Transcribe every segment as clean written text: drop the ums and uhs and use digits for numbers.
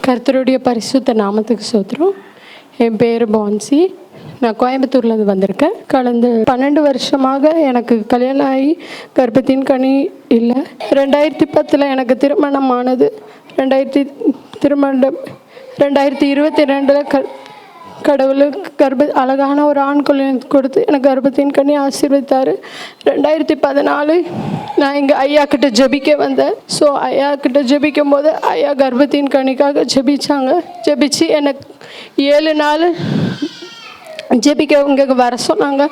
கர்த்தருடைய பரிசுத்த நாமத்துக்கு ஸ்தோத்திரம். என் பேர் பான்சி. நான் கோயம்புத்தூர்லேருந்து வந்திருக்கேன். கடந்த 12 வருஷமாக எனக்கு கல்யாணம் ஆகி கர்ப்பத்தின் கனி இல்லை. 2010 எனக்கு திருமணம் ஆனது. 2022 கடவுளுக்கு அழகான ஒரு ஆண் குழந்தை கொடுத்து எனக்கு கர்ப்பத்தின் கனி ஆசீர்வதித்தார். 2014 நான் இங்கே ஐயா கிட்ட ஜெபிக்க வந்தேன். ஸோ ஐயா கிட்ட ஜெபிக்கும் போது ஐயா கர்ப்பத்தின் கனிக்காக ஜெபிச்சு எனக்கு 7 நாள் ஜெபிக்க இங்கே வர சொன்னாங்க.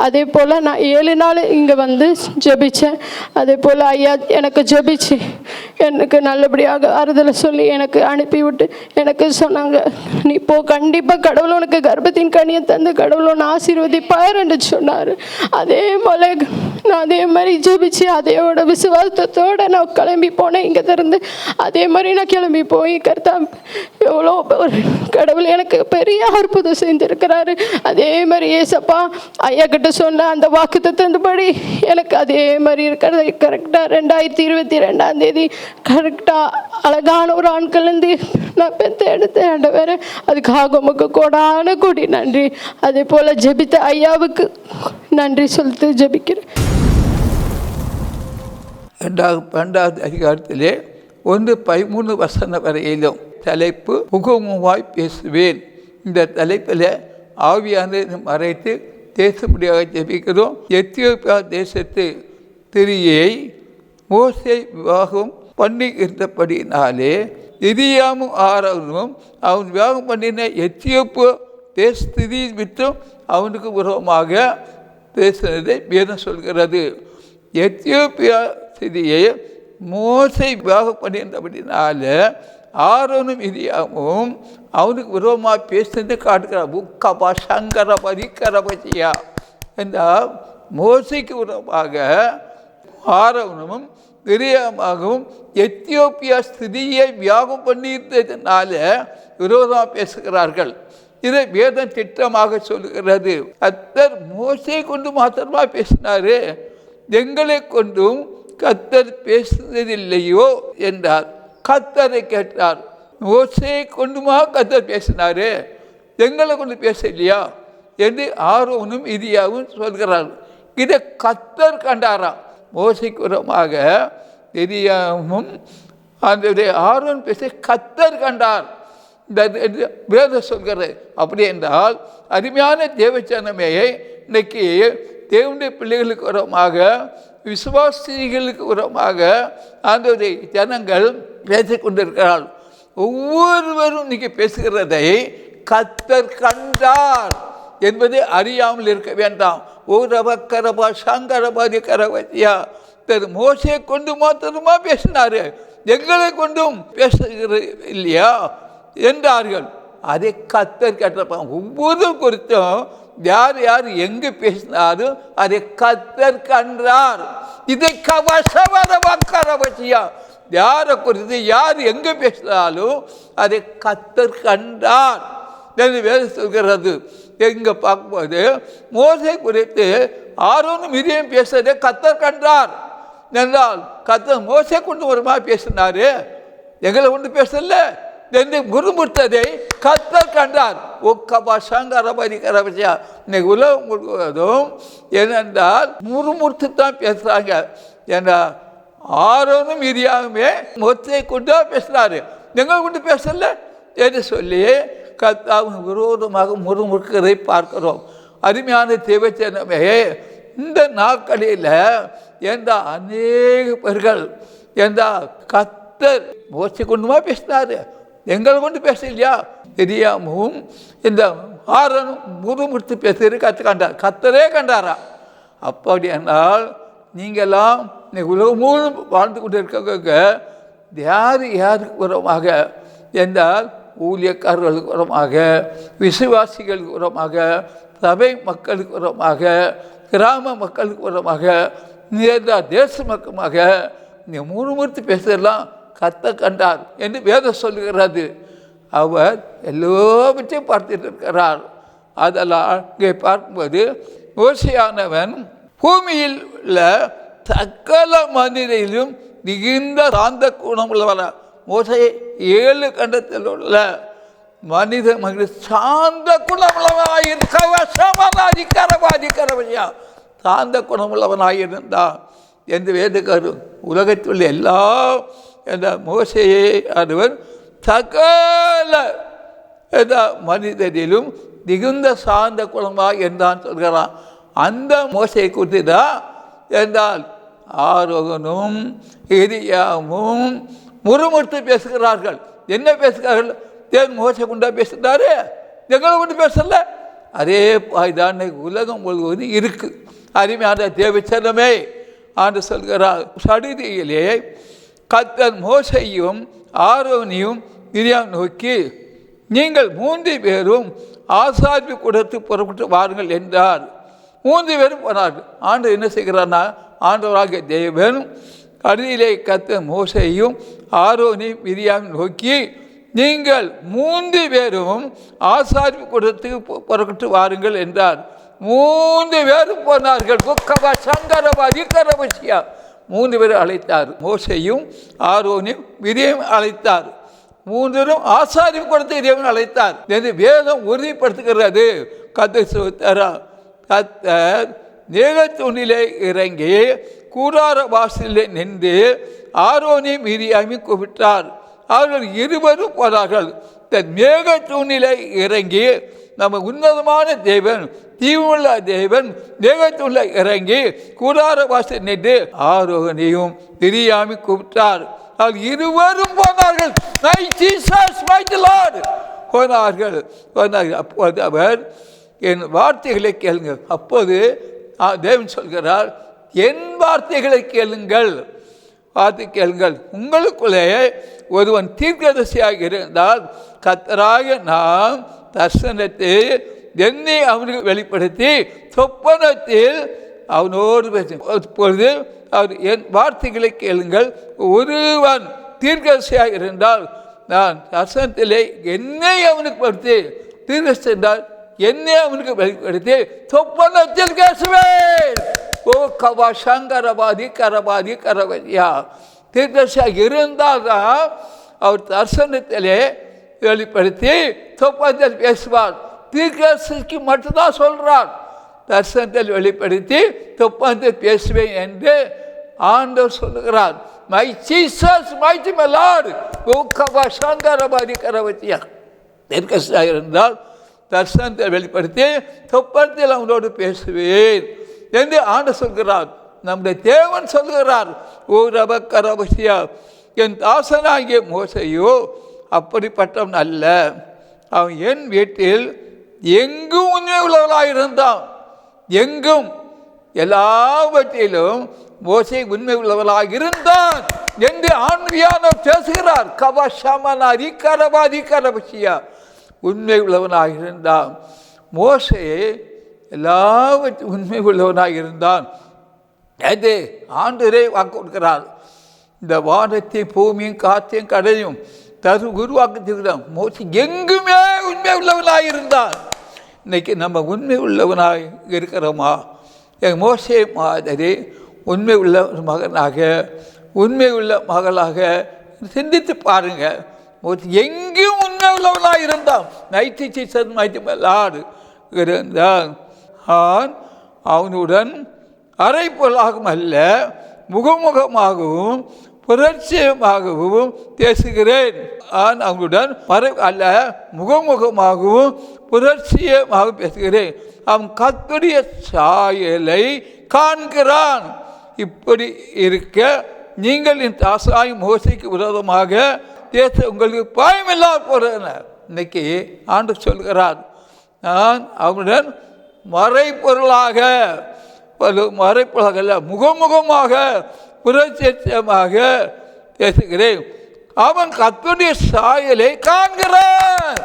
அதே போல் நான் 7 நாள் இங்கே வந்து ஜெபித்தேன். அதே போல் ஐயா எனக்கு ஜெபிச்சு எனக்கு நல்லபடியாக ஆறுதலை சொல்லி எனக்கு அனுப்பிவிட்டு எனக்கு சொன்னாங்க, நீ போ, கண்டிப்பாக கடவுள் உனக்கு கர்ப்பத்தின் கனியை தந்து கடவுள் உன்னை ஆசீர்வதிப்பார் என்று சொன்னார். அதே போல் நான் அதே மாதிரி ஜெபிச்சு அதையோட விசுவாசத்தோடு நான் கிளம்பி போனேன். இங்கே திறந்து அதே மாதிரி நான் கிளம்பி போய் கர்த்தா எவ்வளோ கடவுள் எனக்கு பெரிய அற்புதம் செஞ்சுருக்கிறாரு. அதே மாதிரி ஏசப்பா ஐயா கிட்ட சொன்ன அந்த வாக்குத்தத்தபடி எனக்கு அதே மாதிரி இருக்கிறது. கரெக்டாக 2022 கரெக்டாக அழகான ஒரு ஆண்கள்லேருந்து நான் எடுத்தேன். ஆண்டவரே, அதுக்காக உமக்கு கோடான கோடி நன்றி. அதே போல் ஜெபித்த ஐயாவுக்கு நன்றி சொல்லிட்டு ஜெபிக்கிறேன். 2வது அதிகாரத்திலே 1:13 வசனம் வரையிலும் தலைப்பு முகமுமாய் பேசுவேன். இந்த தலைப்பில் ஆவியானதை மறைத்து தேசப்படியாக ஜெபிக்கிறோம். எத்தியோப்பியா தேசத்து திரியை மோசே விவாகம் பண்ணுகின்றபடினாலே எரியாமும் ஆரோனும் அவன் விவாகம் பண்ணின எத்தியோப்பியா தேசத்திரி விட்டும் அவனுக்கு விரோதமாக பேசினதை வேதம் சொல்கிறது. எத்தியோப்பியா ஸ்திரியை மோசே விவாகம் பண்ணியிருந்தபடினால ஆரோனும் எரியாமும் அவனுக்கு விரோதமாக பேசுனது காட்டுக்கிறார். புக்கபா சங்கரபதி கரபதியா என்றால் மோசைக்கு விரோதமாக ஆரோனும் எரியாமாகவும் எத்தியோப்பியா ஸ்திரியை வியாகம் பண்ணியிருந்ததுனால விரோதமாக பேசுகிறார்கள். இதை வேதம் திட்டமாக சொல்லுகிறது. கர்த்தர் மோசை கொண்டு மாத்திரமா பேசினாரு, எங்களை கொண்டும் கர்த்தர் பேசுனதில்லையோ என்றார். கர்த்தரை கேட்டார், மோசையை கொண்டுமா கர்த்தர் பேசினாரு, எங்களை கொண்டு பேசலையா என்று ஆரோனும் எரியாவும் சொல்கிறார்கள். இதை கர்த்தர் கண்டாராம். மோசைக்கு விரோதமாக எரியாவும் அந்த ஆரோன் பேச கர்த்தர் கண்டார். இந்த வேதம் சொல்கிறது. அப்படி என்றால் அருமையான தேவச்சனமே, இன்னைக்கு தேவனுடைய பிள்ளைகளுக்கு விரோதமாக விசுவாசிகளுக்கு விரோதமாக அந்த ஜனங்கள் பேசிக்கொண்டிருக்கிறார்கள். ஒவ்வொருவரும் இன்னைக்கு பேசுகிறதை கர்த்தர் கண்டார் என்பதை அறியாமல் இருக்க வேண்டாம். ஓரபக்கரபா சங்கரபாதி கரவதியா மோசையை கொண்டு மாத்திரமா பேசினாரு, எங்களை கொண்டும் பேசுகிற இல்லையா என்றார்கள். அதை கர்த்தர் கேட்டிருப்பாங்க. ஒவ்வொரு குறித்தும் யார் யார் எங்கு பேசினாரும் அதை கர்த்தர் கண்டார். இதை கவசவரவக்கரவதியா யாரை குறித்து யார் எங்கே பேசினாலும் அதை கர்த்தர் கண்டார் என்று வேதம் சொல்கிறது. எங்கே பார்க்கும்போது மோசை குறித்து ஆரோனும் மிரியாமும் பேசுறதை கர்த்தர் கண்டார் என்றால் கர்த்தர் மோசை கொண்டு வருமா பேசினாரு, எங்களை கொண்டு பேசல என்று முறுமுறுத்ததை கர்த்தர் கண்டார். ஒக்கபா சங்கரபதி கரபதியா இன்னைக்கு உலகம் முழுவதும் ஏனென்றால் முறுமுறுத்து தான் பேசுகிறாங்க. ஏன்னா ஆரோனும் மிரியாமுமே மோசையை கொண்டு பேசினாரு, எங்களை கொண்டு பேசல என்று சொல்லி கர்த்தாவுக்கு விரோதமாக முறுமுறுக்கிறதை பார்க்கிறோம். அருமையான தேவச்சனமே, இந்த நாட்களில் எந்த அநேக பேர்கள் எந்த கர்த்தர் மோசை கொண்டுமா பேசினாரு, எங்களை கொண்டு பேசலையா தெரியாமும் இந்த ஆரோனும் முறுமுறுத்து பேசுறது கண்டார். கர்த்தரே கண்டாரா? அப்படி என்றால் நீங்களாம் உலகம் முழுவதும் வாழ்ந்து கொண்டு இருக்க யார் யாருக்கு உரமாக என்றால் ஊழியக்காரர்களுக்கு உரமாக, விசுவாசிகளுக்கு உரமாக, சபை மக்களுக்கு உரமாக, கிராம மக்களுக்கு உரமாக, தேச மக்களுமாக நீ முறுமுறுத்து பேசுறதெல்லாம் கர்த்தர் கண்டார் என்று வேதம் சொல்லுகிறது. அவர் எல்லாவற்றையும் பார்த்துட்டு இருக்கிறார். அதெல்லாம் இங்கே பார்க்கும்போது மோசையானவன் பூமியில் உள்ள சகல மனிதரிலும் மிகுந்த சாந்த குணமுள்ளவர மோசே 7 கண்டத்தில் உள்ள மனித மனித சாந்த குணமுள்ளவனாயிருக்கவசமாதிக்கரவாதிக்கரவையா சாந்த குணமுள்ளவனாயிருந்தான் என்று வேதக்காரு உலகத்தில் எல்லா என்ற மோசையை அவர் சகல மனிதரிலும் மிகுந்த சார்ந்த குணமாக என்றான் சொல்கிறான். அந்த மோசையை குறித்து தான் என்றால் ஆரோகனும் எலியாவும் முறுமுறுத்து பேசுகிறார்கள். என்ன பேசுகிறார்கள்? தேவன் மோசை கொண்டா பேசுகிறாரு, எங்களை கொண்டு பேசல. அதே பாய்தான் உலகம் முழுவதும் இருக்கு. அருமையான தேவச்சனமே ஆண்டு சொல்கிறார், சடுதியிலே கர்த்தர் மோசையும் ஆரோனையும் மிரியாம் நோக்கி, நீங்கள் 3 பேரும் ஆசாரிப்பு கூடத்து புறப்பட்டு வாருங்கள் என்றார். 3 பேரும் போனார்கள். ஆண்டு என்ன செய்கிறார்னா, ஆண்டவராகிய தேவன் கடுதியிலே கர்த்தர் மோசையும் ஆரோனையும் மிரியாம் நோக்கி, நீங்கள் 3 பேரும் ஆசாரிப்பு கூடத்துக்கு புறப்பட்டு வாருங்கள் என்றார். 3 பேரும் போனார்கள். புக்கவா சங்கரவா இக்கரவசியா 3 பேரை அழைத்தார். மோசையும் ஆரோனையும் மிரியாம் அழைத்தார். 3 பேரும் ஆசாரிப்பு கூடத்துக்கு இறைவன் அழைத்தார் என்று வேதம் உறுதிப்படுத்துகிறது. கர்த்தர் மேகத்தூணிலே இறங்கி கூடார வாசலிலே நின்று ஆரோனையும் மிரியாமையும் கூப்பிட்டார். அவர்கள் 2 பேரும் போனார்கள். மேகத்தூணிலே இறங்கி நம்ம உன்னதமான தேவன், தீவுள்ள தேவன் மேகத்தூணில் இறங்கி கூடார வாசல் நின்று ஆரோனையும் மிரியாமையும் கூப்பிட்டார். அவர்கள் 2 பேரும் போனார்கள். போனார்கள். அப்போது அவர், என் வார்த்தைகளை கேளுங்க. அப்போது தேவன் சொல்கிறார், என் வார்த்தைகளை கேளுங்கள், வார்த்தை கேளுங்கள். உங்களுக்குள்ளே ஒருவன் தீர்க்கதரிசியாக இருந்தால் கர்த்தராக நாம் தரிசனத்தை என்னை அவனுக்கு வெளிப்படுத்தி சொப்பனத்தில் அவனோடு பேசும்பொழுது அவர், என் வார்த்தைகளை கேளுங்கள். ஒருவன் தீர்க்கதரிசியாக இருந்தால் நான் தரிசனத்திலே என்னை அவனுக்கு படுத்தி, தீர்க்கதரிசி என்றால் என்னை அவனுக்கு வெளிப்படுத்தி சொப்பனத்தில் பேசுவேன். ஓ கவா சங்கரபாதி கரபாதி கரவதியா தீர்க்கதரிசியாக இருந்தால் தான் அவர் தரிசனத்திலே வெளிப்படுத்தி சொப்பனத்தில் பேசுவார். தீர்க்கதரிசிக்கு மட்டும்தான் சொல்கிறார், தரிசனத்தில் வெளிப்படுத்தி சொப்பனத்தில் பேசுவேன் என்று ஆண்டவர் சொல்லுகிறார். My Jesus mighty my lord oh கவா சங்கரபாதி கரவதியா தீர்க்கதரிசியாக இருந்தால் தரிசனத்தை வெளிப்படுத்தி சொப்பனத்தில் அவனோடு பேசுவேன் என்று ஆண்டவர் சொல்கிறார். நம்முடைய தேவன் சொல்கிறார், ஓ ரப கரவசியா, என் தாசனாகிய மோசையோ அப்படிப்பட்டவன் அல்ல. அவன் என் வீட்டில் எங்கும் உண்மை உள்ளவர்களாக இருந்தான். எங்கும் எல்லாவற்றிலும் மோசை உண்மை உள்ளவர்களாக இருந்தான் என்று ஆண்மையானவர் பேசுகிறார். கவசமனாரி கரவாதி கரவசியா உண்மை உள்ளவனாக இருந்தான். மோசே எல்லாவற்றும் உண்மை உள்ளவனாக இருந்தான். அது ஆண்டவரே வாக்கு கொடுக்கிறார். இந்த வானத்தை பூமியும் காற்றையும் கடலையும் உருவாக்குகிறான். மோசே எங்குமே உண்மை உள்ளவனாக இருந்தான். இன்னைக்கு நம்ம உண்மை உள்ளவனாக இருக்கிறோமா? எங்கள் மோசே மாதிரி உண்மை உள்ள மகனாக, உண்மை உள்ள மகளாக சிந்தித்து பாருங்க. எங்கேயும் உண்மை உள்ளவனாக இருந்தான். நைட்டு சீசன் லாடு இருந்தான். அவனுடன் அரைப்பொருளாகவும் அல்ல, முகமுகமாகவும் புரட்சியமாகவும் பேசுகிறேன். அவனுடன் அல்ல, முகமுகமாகவும் புரட்சியமாக பேசுகிறேன். அவன் கர்த்தருடைய சாயலை காண்கிறான். இப்படி இருக்க நீங்கள் என் தாசாய் மோசைக்கு விரோதமாக பேச உங்களுக்கு பயமில்லாத போறேன். இன்னைக்கு ஆண்டவர் சொல்கிறார், நான் அவனுடன் மறைப்பொருளாக அல்ல, முகமுகமாக புரட்சியமாக பேசுகிறேன். அவன் கர்த்தருடைய சாயலை காண்கிறான்.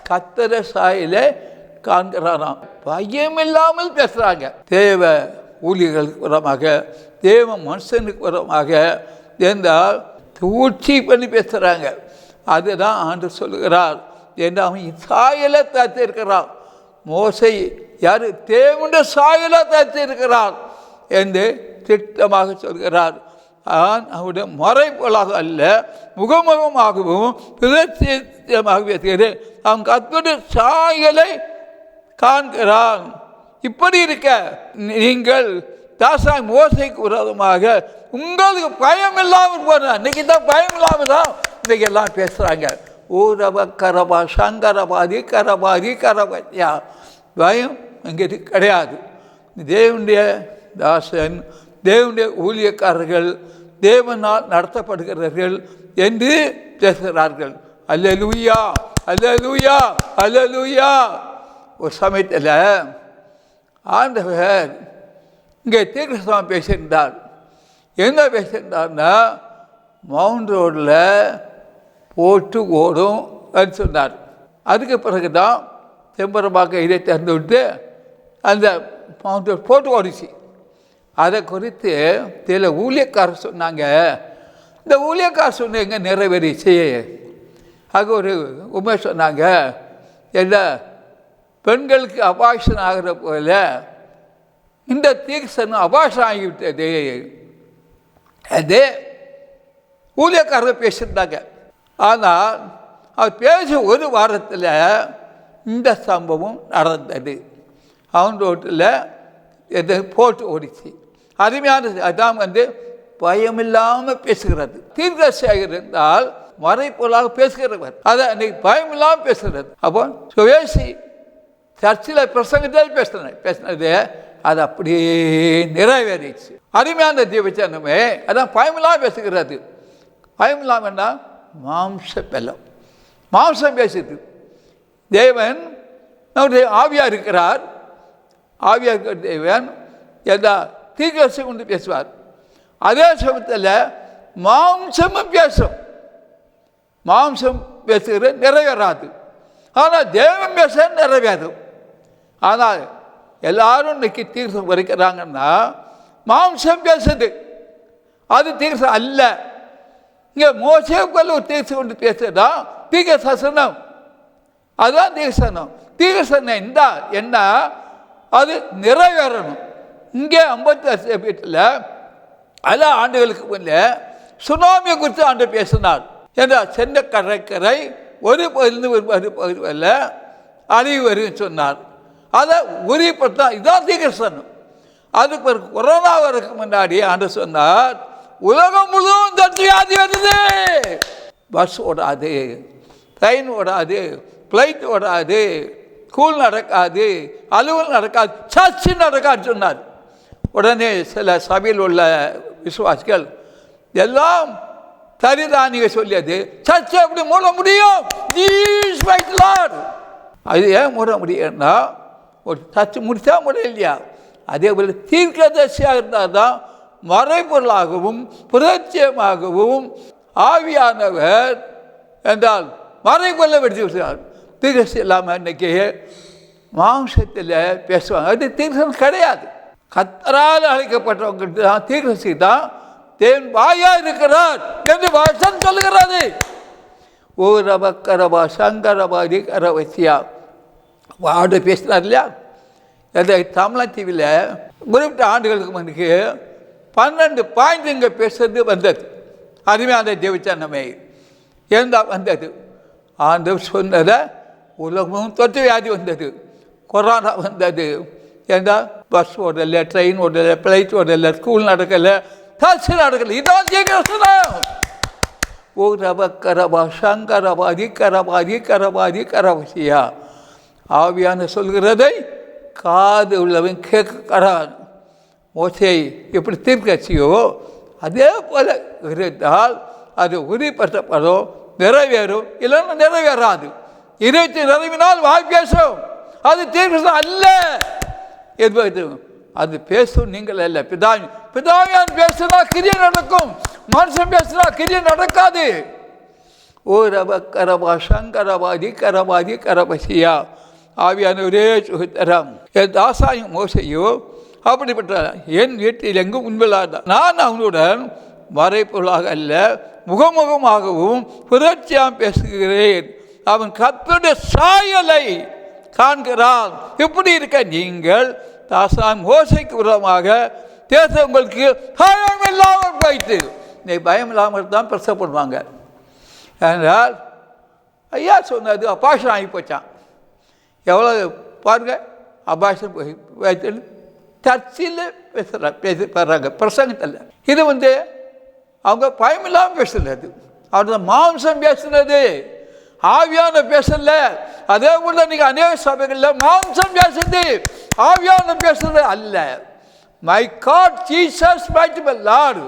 கர்த்தருடைய சாயலை காண்கிறானாம். பயமில்லாமல் பேசுகிறாங்க. தேவ ஊழியர்களுக்கு புறமாக, தேவ மனுஷனுக்கு புறமாக என்றால் சூழ்ச்சி பண்ணி பேசுகிறாங்க. அதுதான் ஆண்டவர் சொல்லுகிறார். என்று அவன் சாயலை தாத்திருக்கிறான். மோசை யார்? தேவனுடைய சாயலை தாத்திருக்கிறார் என்று திட்டமாக சொல்கிறார். அவருடைய மறைப்பொருளாக அல்ல, முகமுகமாகவும் பிரத்யேகமாகவே தெரிகிறது. அவன் கர்த்தருடைய சாயலை காண்கிறான். இப்படி இருக்க நீங்கள் தாசாய் மோசைக்கு விரோதமாக உங்களுக்கு பயம் இல்லாமல் போன, இன்னைக்கு தான் பயம் இல்லாமல் தான் இன்றைக்கி எல்லாம் பேசுகிறாங்க. ஊரவ கரபா சங்கரபாதி கரபாதியா, பயம் இங்கே கிடையாது. தேவனுடைய தாசன், தேவனுடைய ஊழியக்காரர்கள் தேவனால் நடத்தப்படுகிறார்கள் என்று பேசுகிறார்கள். அல்லேலூயா அல்லேலூயா அல்லேலூயா. ஒரு சமயத்தில் ஆண்டவர் இங்கே தீர்க்கதரிசனம் பேசியிருந்தார். என்ன பேசியிருந்தார்னா, மவுண்ட் ரோடில் போட்டு ஓடும் அப்படின்னு சொன்னார். அதுக்கு பிறகு தான் செம்பரம்பாக்க இதை திறந்து விட்டு அந்த மவுண்ட் ரோடு போட்டு ஓடிச்சு. அதை குறித்து சில ஊழியக்காரர் சொன்னாங்க. இந்த ஊழியக்காரர் சொன்ன எங்கே நிறைவேறிச்சு. அங்கே ஒரு உண்மை சொன்னாங்க, என்ன பெண்களுக்கு அபாஷன் ஆகிற போல இந்த தீர்க்கதரிசனம் அபாஷன் ஆகிவிட்டது. அது ஊழியக்காரர் பேசியிருந்தாங்க. ஆனால் அவர் பேசிய ஒரு வாரத்தில் இந்த சம்பவம் நடந்தது. அவன் ரோட்டில் எது போட்டு ஓடிச்சு. அருமையானது. அதான் பயமில்லாமல் பேசுகிறது. தீர்க்கதரிசியாக இருந்தால் மறைப்பொருளாக பேசுகிறவர். அதை அன்றைக்கி பயமில்லாமல் பேசுகிறது. அப்போ சுவேசி சர்ச்சில் பிரசங்கத்தில் பேசினது அது அப்படியே நிறைவேறிச்சு. அருமையான தேவச்சனமே, அதான் பயமில்லாமல் பேசுகிறது. பயமில்லாமன்னா மாம்ச பெல்லம், மாம்சம் பேசுது. தேவன் நம்முடைய ஆவியாக இருக்கிறார். ஆவியாக இருக்கிற தேவன் எல்லா தீர்க்கதரிசி கொண்டு பேசுவார். அதே சமயத்தில் மாம்சமும் பேசும். மாம்சம் பேசுகிறது நிறைவேறாது. ஆனால் தேவன் பேச நிறைவேறும். ஆனால் எல்லாரும் இன்னைக்கு தீர்க்கம் வரைக்கிறாங்கன்னா மாம்சம் பேசுது, அது தீர்க்கம் அல்ல. இங்கே மோசேக்குள்ள ஒரு தீர்க்கம் கொண்டு பேசுறதா தீர்க்கதரிசனம். அதுதான் தீர்க்கதரிசனம். தீர்க்கதரிசனம் என்ன, அது நிறைவேறணும். இங்கே 50 வீட்டில் பல ஆண்டுகளுக்கு முன்னே சுனாமியை குறித்து ஆண்டு பேசினார். என்றால் சென்னை கடற்கரை ஒரு பகுதியிலிருந்து ஒரு பகுதியில் அழிவு வருன்னு சொன்னார். அதை உறுதிப்படுத்தா. இதுதான் தீர்க்கதரிசனம். அதுக்கு பிறகு கொரோனா வரதுக்கு முன்னாடி ஆண்டு சொன்னார், உலகம் முழுவதும் தொற்று வியாதி வருது. பஸ் ஓடாது, ட்ரெயின் ஓடாது, ஃப்ளைட் ஓடாது, ஸ்கூல் நடக்காது, அலுவல் நடக்காது, சர்ச்சு நடக்காது சொன்னார். உடனே சில சபையில் உள்ள விசுவாசிகள் எல்லாம் சரிதானிக சொல்லியது, சர்ச்சை எப்படி மூட முடியும்? அது ஏன் மூட முடியும்னா, ஒரு சர்ச்சை முடித்தா முடியலையா? அதே போல் தீர்க்கதரிசியாக இருந்தால் தான் மறைபொருளாகவும் பிரத்யேகமாகவும் ஆவியானவர் என்றால் மறைபொருளை வெடித்து விட்டார். தீர்க்கதரிசி இல்லாமல் இன்னைக்கு மாம்சத்தில் பேசுவாங்க. அது தீர்க்கதரிசனம் கிடையாது. கர்த்தரால் அழைக்கப்பட்டவங்களுக்கு தான் தீர்க்கதரிசி தான் தேவன் வாயா இருக்கிறார் என்று வாசன் சொல்லுகிறது. ஓ ரபக்கரபா சங்கரபாதி கரவசியா வாடு பேசினார் இல்லையா? அந்த தமிழ் டிவியில் குறிப்பிட்ட ஆண்டுகளுக்கு முன்னுக்கு 12 பாயிண்ட் இங்கே பேசுறது வந்தது. அருமையான தேவச்சனமே இருந்தால் வந்தது. ஆண்டவர் சொன்னதை உலகமும் தொற்று வியாதி வந்தது, கொரோனா வந்தது. ஏண்டா பஸ் ஓடலை, ட்ரெயின் ஓடலை, ஃப்ளைட் ஓடலை, ஸ்கூல் நடக்கலை, சர்ச்சு நடக்கலை. இதான் தீர்க்கதரிசனம். ஓ ரபக்கரபா சங்கரபாதி கரபாதி கரவசியா. ஆவியான சொல்கிறதை காது உள்ளவன் கேட்கிறான். மோசே எப்படி தீர்க்கதரிசியோ அதே போல இருந்தால் அது உறுதிப்படுத்தப்படும், நிறைவேறும். இல்லைன்னா நிறைவேறாது. இறைச்சி நிறைவினால் வாய் பேசும், அது தீர்க்கதரிசனம் அல்ல என்பது. அது பேசும் நீங்கள் அல்ல. பிதாவியான் பேசுனா கிரியை நடக்கும், மனுஷன் பேசுனா கிரியை நடக்காது. ஓ ரபக்கரபா சங்கரபாதி கரபசியா. ஆவியான ஒரே சுகத்தரம். என் தாசாயும் மோசையோ அப்படிப்பட்ட என் வீட்டில் எங்கும் உண்மையில்லாத நான் அவனுடன் மறைப்பொருளாக அல்ல முகமுகமாகவும் புரட்சியாக பேசுகிறேன். அவன் கர்த்தருடைய சாயலை காண்கிறான். இப்படி இருக்க நீங்கள் தாசான் மோசைக்கு விரோதமாக தேசம் உங்களுக்கு பயம் இல்லாமல் போயிட்டு. நீ பயம் இல்லாமல் தான் பிரசவம் பண்ணுவாங்க. என்றால் ஐயா சொன்னது அபாஷன் ஆகி போச்சான். எவ்வளோ பாருங்க, அபாஷன் போய் சர்ச்சில் பேசுகிறாங்க, பிரசங்கத்தில். இது அவங்க பயம் இல்லாமல் பேசுகிறது. அவர் மாம்சம் பேசுனது, ஆவியான பேசல. அதே போல நீங்கள் அநேக சபைகளில் மாம்சம் பேசுறது, ஆவியான பேசுறது அல்ல. My God Jesus might by Lord,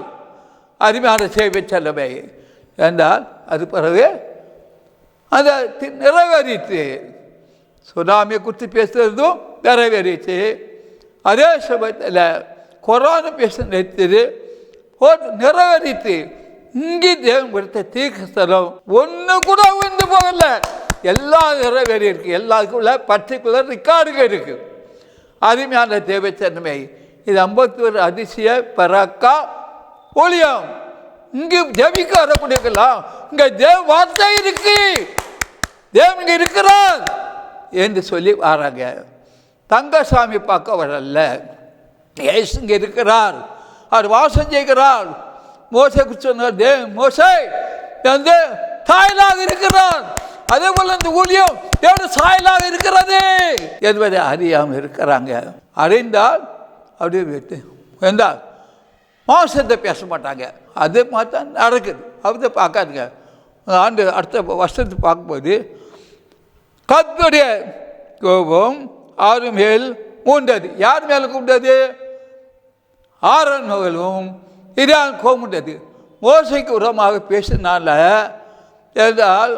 அருமையான சேவை செல்லவை என்றால் அது பிறகு அதை நிறைவேறிட்டு. சுனாமியை குறித்து பேசுறதும் நிறைவேறிச்சு. அதே சமயத்தில் கொரோனா பேச நிறுத்தது நிறைவேறிட்டு. இங்கே தேவன் கொடுத்த தீர்க்கதரிசனம் ஒன்று கூட விழுந்து போகல, எல்லாம் நிறைவேறி இருக்கு. எல்லாருக்குள்ள பர்டிகுலர் ரெக்கார்டுகள் இருக்கு. அருமையான தேவச்சனமே, இது 51 அதிசய பராக்கா ஒளியம். இங்கு ஜெபிக்க வரக்கூடியலாம், இங்க தேவ வார்த்தை இருக்கு, தேவன் இங்க இருக்கிறார் என்று சொல்லி வராங்க. தங்கசாமி பார்க்க வரல, ஏசு இங்க இருக்கிறார், அவர் வாசம் செய்கிறார். மோசே சொன்னார், மோசே சாயலாக இருக்கிறார். அதே போல இந்த ஊழியம் சாயலாக இருக்கிறது என்பதை அறியாமல் இருக்கிறாங்க. அறிந்தால் அப்படியே விட்டு என்றால் மாசத்தை பேச மாட்டாங்க. அதே மாதிரி தான் நடக்குது. அவரை பார்க்காதுங்க. ஆண்டு அடுத்த வருஷத்தை பார்க்கும்போது கர்த்தருடைய கோபம் ஆறு மேல் மூண்டது. யார் மேலே கூண்டது? ஆரோன் மகளும் இரான் கோமுண்டது. மோசைக்கு உரமாக பேசினால என்றால்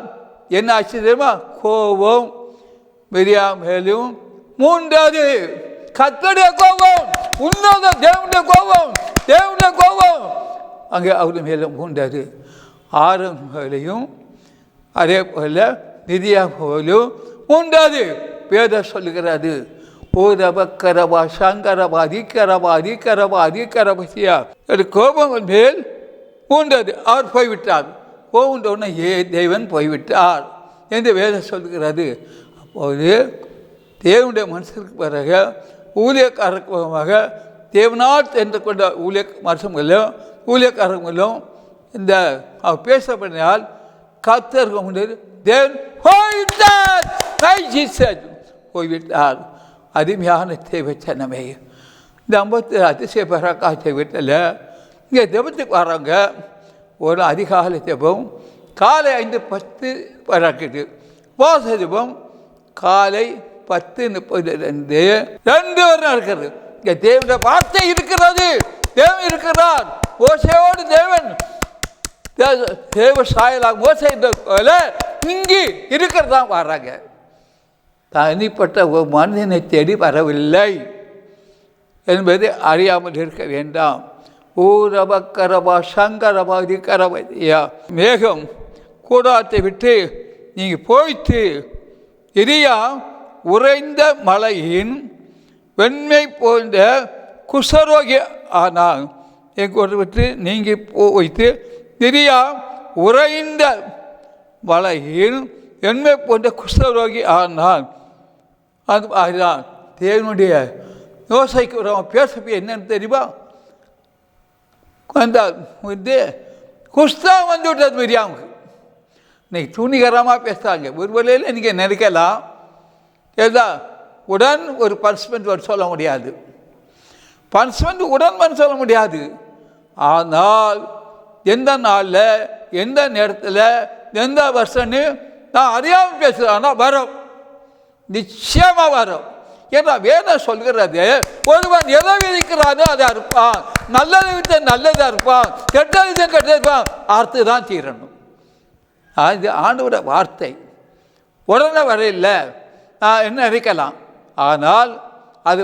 என்ன ஆச்சு தெரியுமா? கோபம் மிரியாம் மேலும் மூண்டது. கர்த்தருடைய கோபம், உன்னத தேவனுடைய கோபம், தேவனுடைய கோபம் அங்கே அவர் மேலும் மூண்டது. ஆரோன் மகளையும் அதே போல நிதியா போலும் மூண்டது. வேதம் சொல்லுகிறது, ஓரபக்கரபா சங்கரபா அதிகரபா அதிகரபா அதிகரபசியா கோபம் மேல் மூண்டது. அவர் போய்விட்டார். போகின்றவுடனே தேவன் போய்விட்டார் என்று வேதம் சொல்லுகிறது. அப்போது தேவனுடைய மனுஷனுக்கு பிறகு ஊழியக்காரமாக தேவனால் தெரிந்து கொண்ட ஊழியக்காரங்களும் இந்த அவர் பேசப்படினால் கர்த்தருக்கு முன்னாடி தேவன் போய்விட்டார், போய்விட்டார். அருமையான தேவச்சனமே, இந்த 50 அதிசய பராக்காட்சி வீட்டில் இங்கே ஜெபத்துக்கு வராங்க. ஒரு அதிகாலை ஜெபம் காலை 5:10 பராக்குது. உபவாச ஜெபம் காலை 10:30 2 வரை நடக்கிறது. இங்கே தேவனுடைய வார்த்தை இருக்கிறது, தேவன் இருக்கிறார். மோசையோடு தேவன் தேவ சாயலாக மோசை போல இங்கே இருக்கிறதான் வர்றாங்க. தனிப்பட்ட ஒரு மனிதனை தேடி வரவில்லை என்பதை அறியாமல் இருக்க வேண்டாம். ஊரபக்கரபா சங்கரபா அதிகரபா மேகம் கூடாரத்தை விட்டு நீங்கள் போய்த்து எரியா உறைந்த மலையின் வெண்மை போன்ற குஷரோகி ஆனால் எங்கூரை விட்டு நீங்கள் போய்த்து எரியா உறைந்த மலையின் வெண்மை போன்ற குஷ்டரோகி ஆனால் அதுதான் தேவனுடைய யோசைக்கு பேசப்போ என்னன்னு தெரியுமா? குஷ்டம் வந்து விட்டது மிரியாமுக்கு. இன்னைக்கு துணிகரமாக பேசுகிறாங்க. ஒரு வேளையில் நீங்கள் நினைக்கலாம், ஏதா உடன் ஒரு பனிஷ்மெண்ட் சொல்ல முடியாது, பனிஷ்மெண்ட் உடன் சொல்ல முடியாது. ஆனால் எந்த நாளில் எந்த நேரத்தில் எந்த வருஷன்னு நான் அறியாமல் பேசுகிறேன்னா வரும், நிச்சயமாக வரும். ஏன்னா வேதம் சொல்கிறது, ஒருவன் எதை விதிக்கிறானோ அதை அறுப்பான், நல்லதை விட்டு நல்லதை அறுப்பான், கெட்டதை கெட்டது இருப்பான், அறுத்து தான் தீரணும். அது ஆண்டவருடைய வார்த்தை. உடனே வரையில் நான் என்ன நினைக்கலாம், ஆனால் அது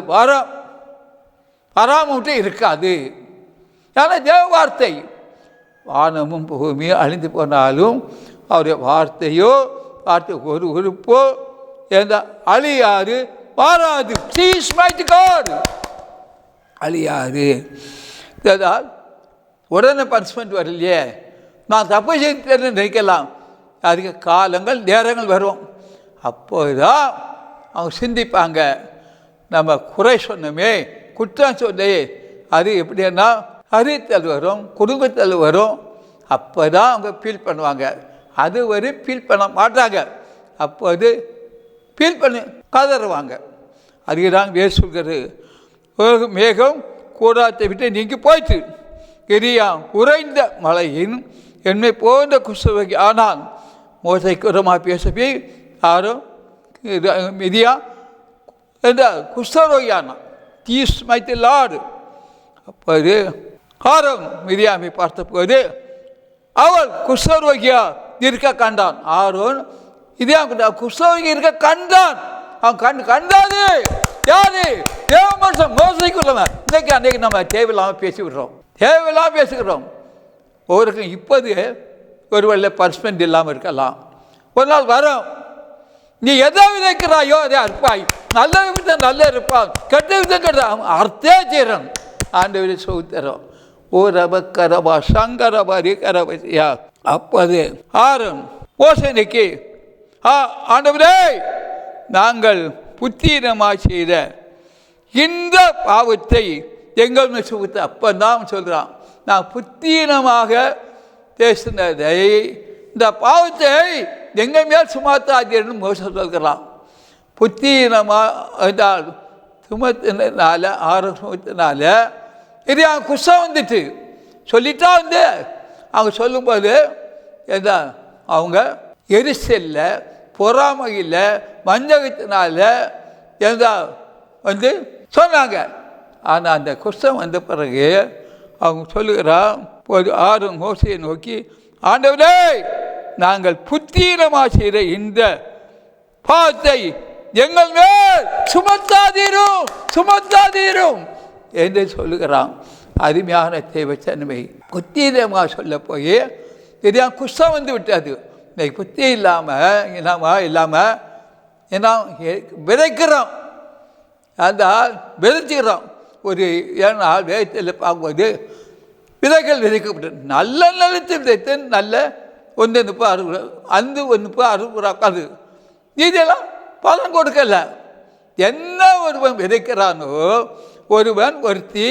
வராமட்டு இருக்காது. ஏன்னா தேவ வார்த்தை. வானமும் பூமியும் அழிந்து போனாலும் அவருடைய வார்த்தையோ வார்த்தை ஒரு உறுப்போ எந்த அழியாது மாறாது. அழியாது. இதனால் உடனே பனிஷ்மெண்ட் வரலையே, நான் தப்பு செய்து நினைக்கலாம். அதுக்கு காலங்கள் நேரங்கள் வரும். அப்போதுதான் அவங்க சிந்திப்பாங்க, நம்ம குறை சொன்னோமே, குற்றம் சொன்னே, அது எப்படின்னா அறித்தல் வரும், குடும்பத்தில் வரும். அப்போ தான் அவங்க ஃபீல் பண்ணுவாங்க. அது வரை ஃபீல் பண்ண மாட்டாங்க. அப்போது ஃபீல் பண்ணி கதறுவாங்க. அதுதான் வேறு சொல்கிறது, ஒரு மேகம் கூடாரத்தை விட்டு நீங்கி போயிட்டு எரியா உறைந்த மலையின் என்னை போன்ற குஷ்டரோகி ஆனால் மோசைக்கு உரமாக பேசவே யாரும் மிதியா என்ற குஷ்டரோகியானான். தீஸ் மைத்து லாடு. அப்போது ஆரோன் மிதியாமை பார்த்தபோது அவள் குஷ்டரோகியா இருக்க கண்டான். ஆரோன் இதே குஷ்டரோகி இருக்க கண்டான். அவன் கண்டாது யாரு? தேவ மனுஷன் மோசைக்குள்ளவன். அன்றைக்கு நம்ம தேவையில்லாமல் பேசிக்கிறோம். ஒவ்வொருக்கும் இப்போது ஒரு வேளை பனிஷ்மெண்ட் இல்லாமல் இருக்கலாம். ஒரு நாள் வரும், நீ எதை விதைக்கிறாயோ அதே அறுப்பாய். நல்ல விதம் நல்ல இருப்பான், கெட்ட விதம் கெட்ட அர்த்தே தீரன். ஆண்டவரை சோதரம் ஓ ரப கரபா சங்கரபாரி கரபா. அப்போது ஆரோன் மோசேக்கு, ஆண்டவரே நாங்கள் புத்தீனமாக செய்த இந்த பாவத்தை எங்கள் சுமத்த. அப்போ தான் சொல்கிறான், நான் புத்தீனமாக பேசினதை இந்த பாவத்தை எங்கள் மேல் சுமத்தாதீர்னு மோசம் சொல்கிறான். புத்தீனமாக என்றால் சுமத்தினால ஆரோன் சுமத்தினால இது அவங்க குஷம் வந்துட்டு சொல்லிட்டா அவங்க சொல்லும்போது எதா அவங்க எரிசல்ல பொறாமையில் வஞ்சகத்தினால எதா சொன்னாங்க. ஆனால் அந்த குஷ்டம் வந்த பிறகு அவங்க சொல்லுகிறான், ஒரு ஆரோன் மோசையை நோக்கி, ஆண்டவரே நாங்கள் புத்தீனமாக செய்கிற இந்த பாவத்தை எங்கள் மேல் சுமத்தாதீரும் என்று சொல்லுகிறான். அருமையான தேவச்சன்மை. புத்தீனமாக சொல்ல போய் தெரியாம குஷ்டம் வந்து விட்டது. இன்னைக்கு புத்தி இல்லாமல் ஏன்னா விதைக்கிறோம், அந்த விதைச்சிக்கிறோம். ஒரு 7 நாள் வேகத்தில் பார்க்கும்போது விதைகள் விதைக்கப்பட்டது. நல்ல நிலத்தில் விதைத்து நல்ல 1 அந்த 60 இதெல்லாம் பலன் கொடுக்கல. என்ன ஒருவன் விதைக்கிறானோ ஒருவன் ஒருத்தி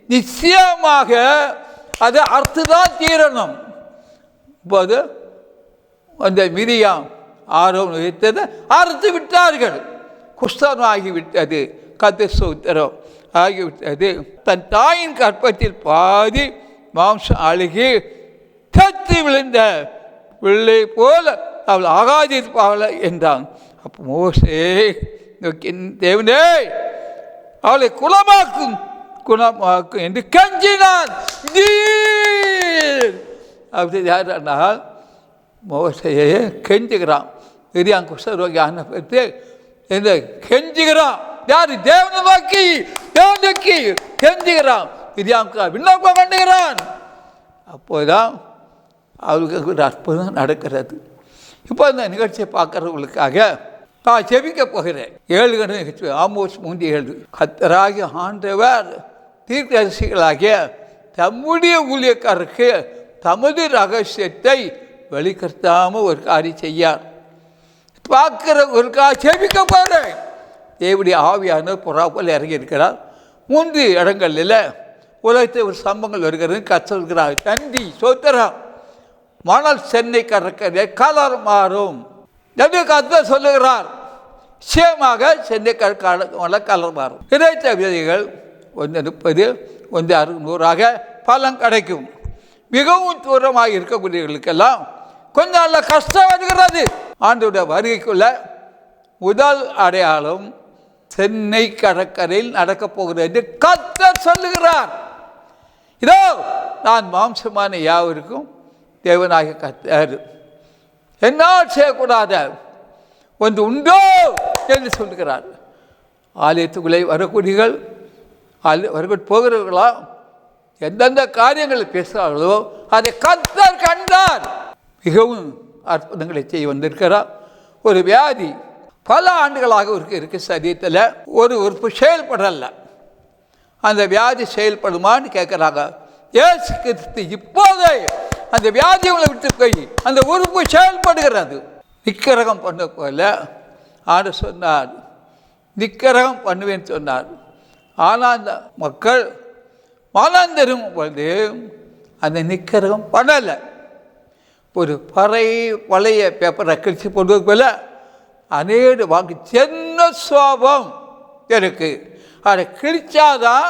நிச்சயமாக அது அறுத்துதான் தீரணும். இப்போது அந்த மிரியாம் ஆரோன் விதைத்ததை அறுத்து விட்டார்கள். குஷ்டம் ஆகிவிட்டது, கத்தர் ஆகிவிட்டது. தன் தாயின் கற்பத்தில் பாதி மாம்சம் அழுகி தத்து விழுந்த பிள்ளை போல அவள் ஆகாதிருப்பாள் என்றான். அப்போ மோசே தேவனே அவளை குணமாக்கும் என்று கஞ்சினான். அப்படி யாரானால் மோசையே கெஞ்சுகிறான். பெரியான் குஷ்டரோகி ஆன பற்றி என்று கெஞ்சுகிறான். யாரு? தேவனை நோக்கி கெஞ்சுகிறான். பெரியான் விண்ணப்பம் பண்ணுகிறான். அப்போதான் அவளுக்கு ஒரு அற்புதம் நடக்கிறது. இப்போ அந்த நிகழ்ச்சியை பார்க்குறவங்களுக்காக நான் செபிக்க போகிறேன். 7 நிகழ்ச்சி. ஆமோஸ் 3:7. கர்த்தராகிய ஆண்டவர் தீர்க்கதரிசிகளாகிய தம்முடைய ஊழியக்காரருக்கு தமது ரகசியத்தை வெளிப்படுத்தாமல் ஒரு காரியம் செய்யார். பார்க்குறவங்களுக்காக செபிக்க போகிறேன். தேவனுடைய ஆவியான புறாப்போல் இறங்கி இருக்கிறார். 3 இடங்களில் உலகத்தில் ஒரு சம்பவங்கள் வருகிறது. கற்றுக்கிறார். நன்றி சோத்திரம். மணல் சென்னை கடற்கரை கலர் மாறும் என்று கர்த்தர் சொல்லுகிறார். நிச்சயமாக சென்னை கடற்கரை கலர் மாறும். இறைத்த விதைகள் 130, 160 பலன் கிடைக்கும். மிகவும் தூரமாக இருக்கக்கூடியவர்களுக்கெல்லாம் கொஞ்சம் நல்ல கஷ்டம் வருகிறது. ஆண்டோட வருகைக்குள்ள முதல் அடையாளம் சென்னை கடற்கரையில் நடக்கப் போகிறது என்று கர்த்தர் சொல்லுகிறார். இதோ நான் மாம்சமான யாவருக்கும் தேவனாக கர்த்தர், என்னால் செய்யக்கூடாத ஒன்று உண்டோ என்று சொல்லுகிறார். ஆலயத்துக்குள்ளே வரக்கூடியவர்கள் போகிறவர்களா எந்தெந்த காரியங்களை பேசுகிறார்களோ அதை கர்த்தர் கண்டார். மிகவும் அற்புதங்களை செய்ய வந்திருக்கிறார். ஒரு வியாதி பல ஆண்டுகளாக இருக்கு சரீரத்தில் ஒரு உறுப்பு செயல்படல. அந்த வியாதி செயல்படுமான்னு கேட்குறாங்க. இயேசு கிறிஸ்து இப்போதே அந்த வியாதிகளை விட்டு போய் அந்த உறுப்பு செயல்படுகிறது. நிக்கரகம் பண்ண போல ஆண்டு சொன்னார், நிக்கரகம் பண்ணுவேன்னு சொன்னார். ஆனால் அந்த மக்கள் மனம் திரும்பும் பொழுது அந்த நிக்கரம் பண்ணலை. ஒரு பழைய பேப்பரை கிழிச்சு போடுவது போல அநேக வாக்கு ஜென்ம சுவாபம் இருக்கு. அதை கிழிச்சாதான்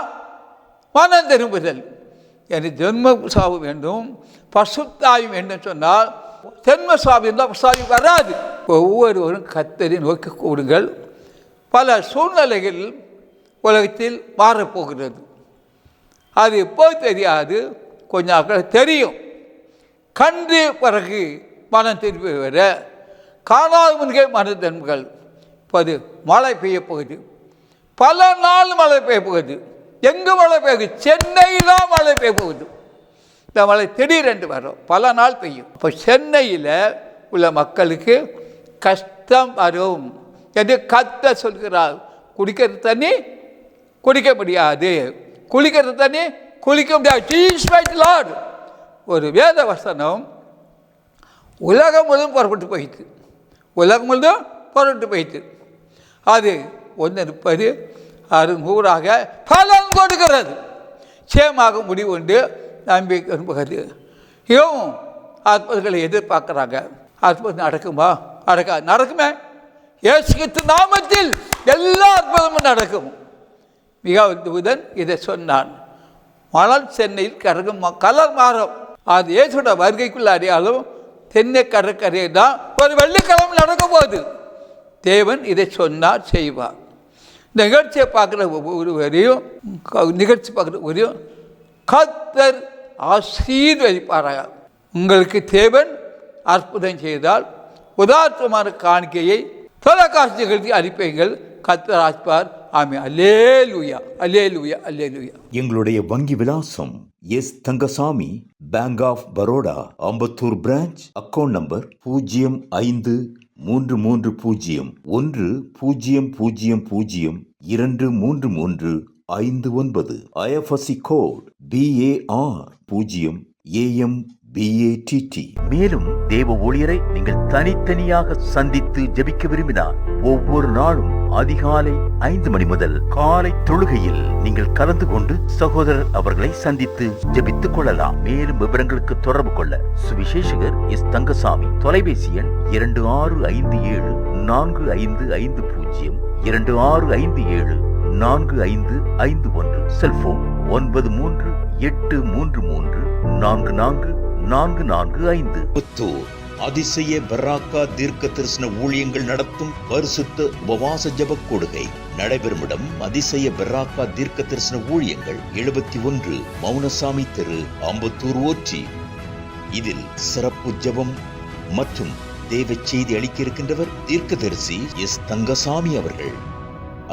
மனம் திரும்புதல். எனக்கு ஜென்ம சுவாபம் வேண்டும், பசுத்தாயும் வேண்டும் சொன்னால் ஜென்ம சுவாபம் இருந்தால் பசுத்தாயும் வராது. ஒவ்வொருவரும் கர்த்தரை நோக்கி கூடுங்கள். பல சூழ்நிலைகள் உலகத்தில் மாறப்போகிறது. அது எப்போ தெரியாது, கொஞ்ச நாட்கள் தெரியும். கண்டு பிறகு மனம் திரும்பி வர காணாத முன்கே மன திரும்புகள். இப்போது மழை பெய்ய போகுது, பல நாள் மழை பெய்ய போகுது. எங்கே மழை பெய்யுது? சென்னையில் மழை பெய்ய போகுது. இந்த மழை திடீரென்று வரும், பல நாள் பெய்யும். இப்போ சென்னையில் உள்ள மக்களுக்கு கஷ்டம் வரும் என்று கர்த்தர் சொல்கிறார். குடிக்கிற தண்ணி குடிக்க முடியாது, குளிக்கிற தண்ணி குளிக்க முடியாது. Jesus might Lord. ஒரு வேத வசனம் உலகம் முழுவதும் புறப்பட்டு போயிட்டு, உலகம் முழுவதும் புறப்பட்டு போயிட்டு, அது 1:30 100ஆக பலன் கொடுக்கிறது. சேமாக முடிவு உண்டு, நம்பிக்கை விரும்புகிறது. இவன் அற்புதங்களை எதிர்பார்க்குறாங்க. அற்புதம் நடக்குமா? நடக்குமே. இயேசு கிறிஸ்து நாமத்தில் எல்லா அற்புதமும் நடக்கும். மிகவும் தூதன் இதை சொன்னான். மணல் சென்னையில் கலர் மாறும். அது இயேசுட வருகைக்குள்ள அறியாலும் தென்னை கடற்கரை தான் ஒரு வெள்ளிக்கிழமை நடக்க போகுது. தேவன் இதை சொன்னார், செய்வார். இந்த நிகழ்ச்சியை பார்க்குற ஒருவரையும், நிகழ்ச்சி பார்க்குற ஒருவரையும் கர்த்தர் ஆசீர்வதிப்பாராக. உங்களுக்கு தேவன் அற்புதம் செய்தால் உதாரணமான காணிக்கையை தொலைக்காட்சி நிகழ்ச்சி அனுப்புங்கள். கர்த்தர் ஆசிர்வார். ஆமென். அல்லேலூயா, அல்லேலூயா, அல்லேலூயா. எங்களுடைய வங்கி விலாசம் S Thangasamy, bank of Baroda, Ambattur branch. Account number 05330100023359. IFSC code BAR 0AMBATT. மேலும் தேவ ஊழியரை நீங்கள் தனித்தனியாக சந்தித்து ஜெபிக்க விரும்பினார் ஒவ்வொரு நாளும் அதிகாலை 5 மணி முதல் காலை தொழுகையில் நீங்கள் கலந்து கொண்டு சகோதரர் அவர்களை சந்தித்து ஜெபித்துக் கொள்ளலாம். மேலும் விவரங்களுக்கு தொடர்பு கொள்ள சுவிசேஷகர் எஸ் தங்கசாமி. தொலைபேசி எண் 26574550, 26574551. செல்போன் 9383344445. புத்தூர் அதிசய பராக்கா தீர்க்க தரிசன ஊழியங்கள் நடத்தும் பரிசுத்த உபவாச ஜெப கொடுகை நடைபெறும் இடம் அதிசய பராக்கா தீர்க்க தரிசன ஊழியங்கள் 71 மௌனசாமி தெரு, அம்பத்தூர் ஓச்சி. இதில் சிறப்பு ஜெபம் மற்றும் தேவ செய்தி அளிக்க இருக்கின்றவர் தீர்க்கதரிசி எஸ் தங்கசாமி அவர்கள்.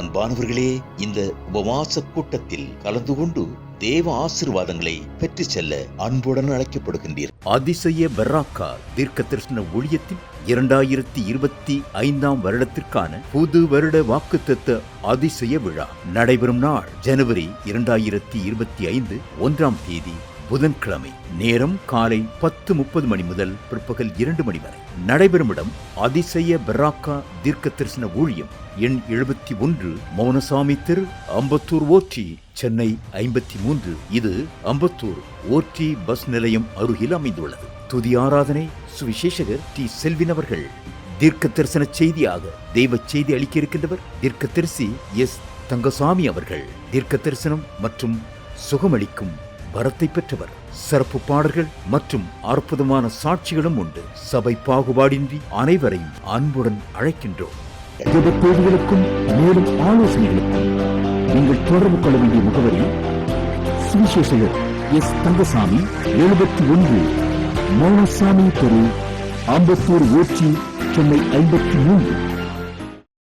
அன்பானவர்களே, இந்த உபவாச கூட்டத்தில் கலந்து கொண்டு தேவ ஆசீர்வாதங்களை பெற்று செல்ல அன்புடன் அழைக்கப்படுகின்றீர். அதிசய பராக்கா தீர்க்க தரிசன ஊழியத்தின் 2025 வருடத்திற்கான புது வருட வாக்குத்தத்த அதிசய விழா நடைபெறும் நாள் ஜனவரி 2025 1ஆம் தேதி புதன்கிழமை. நேரம் காலை 10:30 மணி முதல் பிற்பகல் 2 மணி வரை. நடைபெறும் இடம் அதிசய பராக்கா தீர்க்க தரிசன ஊழியம், எண் 71 மௌனசாமி தெரு, அம்பத்தூர் ஓச்சி, சென்னை 53. இது அம்பத்தூர் ஓச்சி பஸ் நிலையம் அருகில் அமைந்துள்ளது. துதி ஆராதனை சுவிசேஷகர் டி செல்வின் அவர்கள். தீர்க்க தரிசன செய்தியாக தெய்வ செய்தி அளிக்க இருக்கின்றவர் தீர்க்க தரிசி எஸ் தங்கசாமி அவர்கள். தீர்க்க தரிசனம் மற்றும் சுகமளிக்கும் வரத்தை பெற்றவர். சிறப்பு பாடல்கள் மற்றும் அற்புதமான சாட்சிகளும் உண்டு. சபை பாகுபாடின்றி அனைவரையும் அன்புடன் அழைக்கின்றோம். தேவைகளுக்கும் மேலும் ஆலோசனைகளுக்கும் நீங்கள் தொடர்பு கொள்ள வேண்டிய முகவரி சுவிசேஷகர் எஸ் தங்கசாமி, 71 மௌனசாமி தெரு, அம்பத்தூர் ஓச்சி, சென்னை 53.